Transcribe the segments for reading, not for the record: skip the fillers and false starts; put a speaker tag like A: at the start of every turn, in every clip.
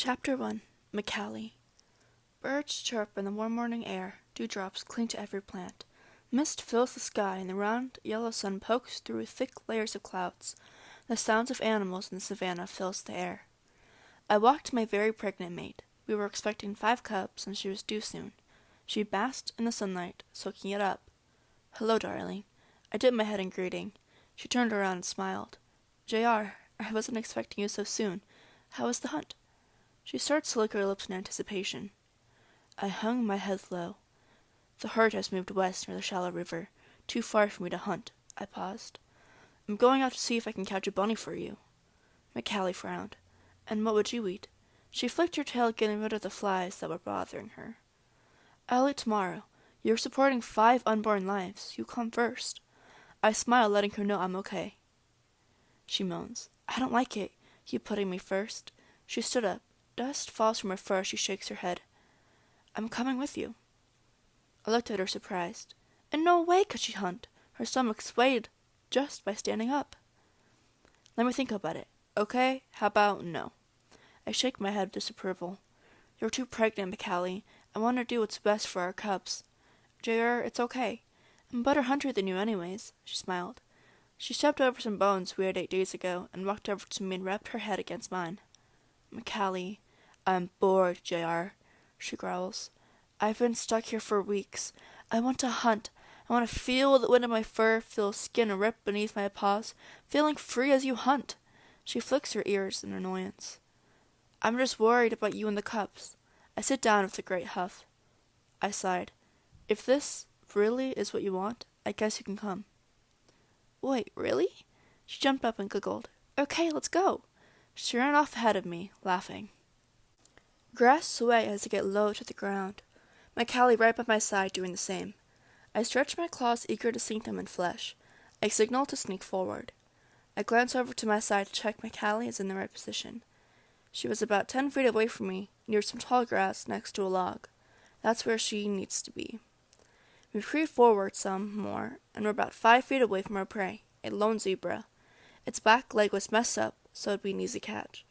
A: Chapter 1. McCallie. Birds chirp in the warm morning air, dewdrops cling to every plant. Mist fills the sky, and the round, yellow sun pokes through thick layers of clouds. The sounds of animals in the savannah fills the air. I walked to my very pregnant mate. We were expecting 5 cubs, and she was due soon. She basked in the sunlight, soaking it up. "Hello, darling." I dipped my head in greeting. She turned around and smiled. "JR, I wasn't expecting you so soon. How was the hunt?" She started to lick her lips in anticipation. I hung my head low. "The herd has moved west near the shallow river, too far for me to hunt." I paused. "I'm going out to see if I can catch a bunny for you." McCallie frowned. "And what would you eat?" She flicked her tail, getting rid of the flies that were bothering her. "I'll eat tomorrow. You're supporting 5 unborn lives. You come first." I smiled, letting her know I'm okay. She moans. "I don't like it, you putting me first." She stood up. Dust falls from her fur as she shakes her head. "I'm coming with you." I looked at her surprised. In no way could she hunt. Her stomach swayed just by standing up. "Let me think about it. Okay, how about no?" I shake my head with disapproval. "You're too pregnant, McCallie. I want to do what's best for our cubs." "JR, it's okay. I'm a better hunter than you anyways." She smiled. She stepped over some bones we had 8 days ago and walked over to me and wrapped her head against mine. "McCallie, I'm bored, JR," she growls. "I've been stuck here for weeks. I want to hunt. I want to feel the wind in my fur, feel skin rip beneath my paws, feeling free as you hunt." She flicks her ears in annoyance. "I'm just worried about you and the cubs." I sit down with a great huff. I sighed. "If this really is what you want, I guess you can come." "Wait, really?" She jumped up and giggled. "Okay, let's go." She ran off ahead of me, laughing. Grass sway as I get low to the ground. McCallie right by my side doing the same. I stretch my claws, eager to sink them in flesh. I signal to sneak forward. I glance over to my side to check McCallie is in the right position. She was about 10 feet away from me, near some tall grass next to a log. That's where she needs to be. We creep forward some more, and we're about 5 feet away from our prey, a lone zebra. Its back leg was messed up, so it'd be an easy catch.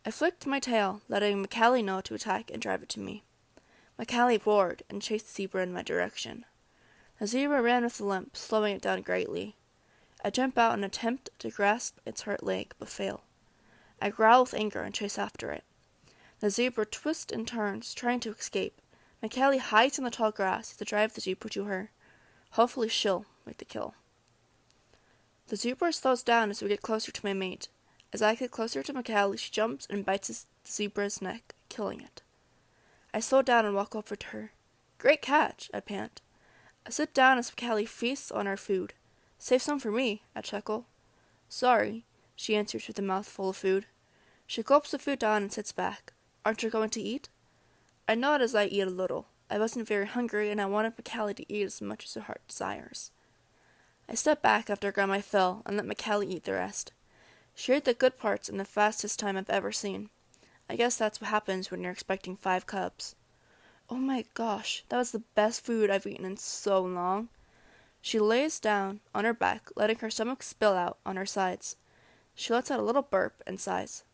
A: I flicked my tail, letting McCallie know to attack and drive it to me. McCallie roared and chased the zebra in my direction. The zebra ran with a limp, slowing it down greatly. I jump out and attempt to grasp its hurt leg, but fail. I growl with anger and chase after it. The zebra twists and turns, trying to escape. McCallie hides in the tall grass to drive the zebra to her. Hopefully she'll make the kill. The zebra slows down as we get closer to my mate. As I get closer to McCallie, she jumps and bites the zebra's neck, killing it. I slow down and walk over to her. "Great catch," I pant. I sit down as McCallie feasts on our food. "Save some for me," I chuckle. "Sorry," she answers with a mouthful of food. She gulps the food down and sits back. "Aren't you going to eat?" I nod as I eat a little. I wasn't very hungry, and I wanted McCallie to eat as much as her heart desires. I step back after I grab my fill and let McCallie eat the rest. She ate the good parts in the fastest time I've ever seen. I guess that's what happens when you're expecting 5 cubs. Oh my gosh, that was the best food I've eaten in so long. She lays down on her back, letting her stomach spill out on her sides. She lets out a little burp and sighs.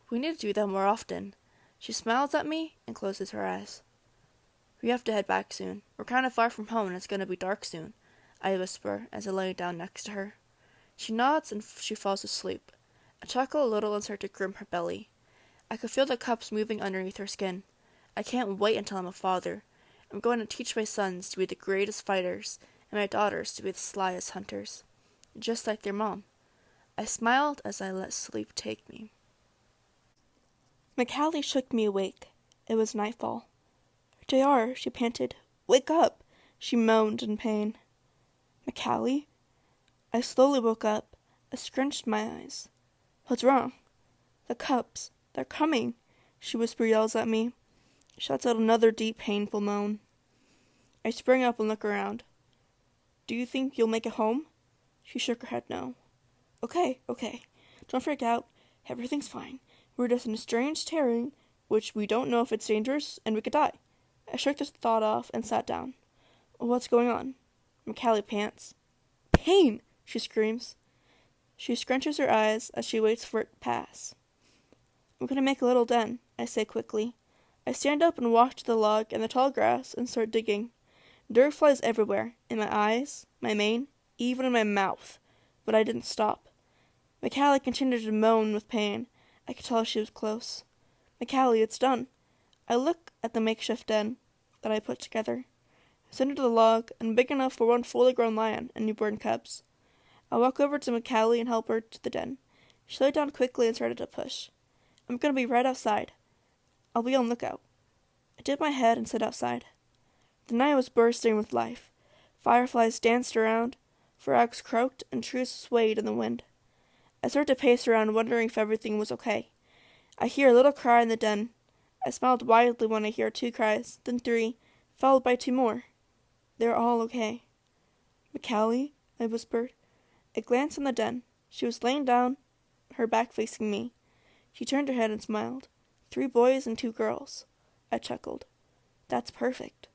A: "We need to do that more often." She smiles at me and closes her eyes. "We have to head back soon. We're kind of far from home and it's going to be dark soon," I whisper as I lay down next to her. She nods and she falls asleep. I chuckle a little and start to groom her belly. I can feel the cups moving underneath her skin. I can't wait until I'm a father. I'm going to teach my sons to be the greatest fighters and my daughters to be the slyest hunters, just like their mom. I smiled as I let sleep take me. McCallie shook me awake. It was nightfall. "JR," she panted. "Wake up!" She moaned in pain. "McCallie?" I slowly woke up. I scrunched my eyes. "What's wrong?" "The cubs. They're coming," she yells at me. She lets out another deep, painful moan. I spring up and look around. "Do you think you'll make it home?" She shook her head no. Okay. Don't freak out. Everything's fine. We're just in a strange terrain, which we don't know if it's dangerous, and we could die." I shook the thought off and sat down. "What's going on?" McCallie pants. "Pain!" she screams. She scrunches her eyes as she waits for it to pass. I'm going to make a little den, I say quickly. I stand up and walk to the log and the tall grass and start digging. Dirt flies everywhere, in my eyes, my mane, even in my mouth, but I didn't stop. McCallie continued to moan with pain. I could tell she was close. McCallie, it's done. I look at the makeshift den that I put together. It's under the log and big enough for one fully grown lion and newborn cubs. I walk over to McCallie and help her to the den. She lay down quickly and started to push. I'm going to be right outside. I'll be on lookout. I dipped my head and sit outside. The night was bursting with life. Fireflies danced around, frogs croaked, and trees swayed in the wind. I start to pace around, wondering if everything was okay. I hear a little cry in the den. I smiled wildly when I hear 2 cries, then 3, followed by 2 more. They're all okay. McCallie, I whispered. I glanced in the den. She was laying down, her back facing me. She turned her head and smiled. 3 boys and 2 girls. I chuckled. That's perfect.